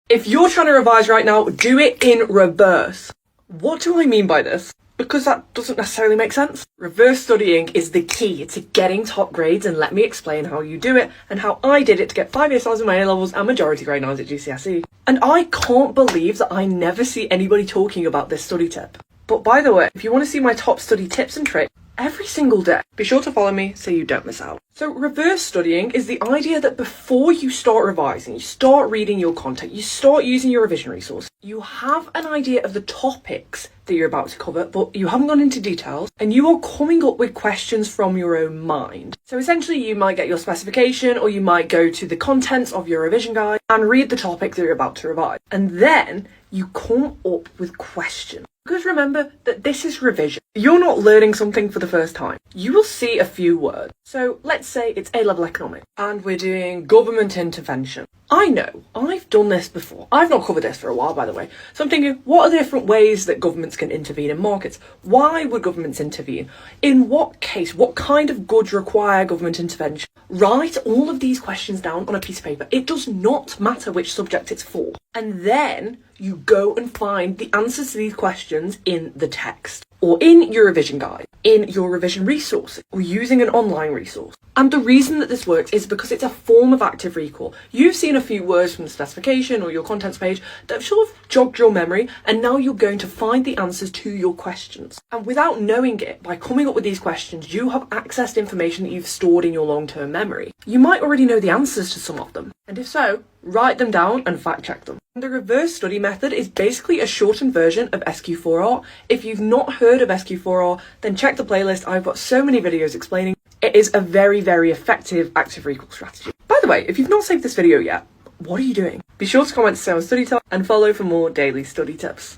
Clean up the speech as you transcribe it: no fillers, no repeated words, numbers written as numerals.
If you're trying to revise right now, do it in reverse. What do I mean by this? Because that doesn't necessarily make sense. Reverse studying is the key to getting top grades, and let me explain how you do it and how I did it to get 5 A-stars in my A-levels and majority grade 9s at GCSE. And I can't believe that I never see anybody talking about this study tip. But by the way, if you want to see my top study tips and tricks every single day, be sure to follow me so you don't miss out. So reverse studying is the idea that before you start revising, you start reading your content, you start using your revision resource, you have an idea of the topics that you're about to cover, but you haven't gone into details, and you are coming up with questions from your own mind. So essentially you might get your specification, or you might go to the contents of your revision guide and read the topic that you're about to revise. And then you come up with questions. Because remember that this is revision. You're not learning something for the first time. You will see a few words. So let's say it's A-level economics and we're doing government intervention. I know, I've done this before. I've not covered this for a while, by the way. So I'm thinking, what are the different ways that governments can intervene in markets? Why would governments intervene? In what case? What kind of goods require government intervention? Write all of these questions down on a piece of paper. It does not matter which subject it's for. And then you go and find the answers to these questions in the text, or in your revision guide, in your revision resource, or using an online resource. And the reason that this works is because it's a form of active recall. You've seen a few words from the specification or your contents page that have sort of jogged your memory, and now you're going to find the answers to your questions. And without knowing it, by coming up with these questions, you have accessed information that you've stored in your long-term memory. You might already know the answers to some of them, and if so, write them down and fact check them. The reverse study method is basically a shortened version of SQ4R. If you've not heard of SQ4R, then check the playlist. I've got so many videos explaining. It is a very, very effective active recall strategy. By the way, if you've not saved this video yet, what are you doing? Be sure to comment to say on study tips and follow for more daily study tips.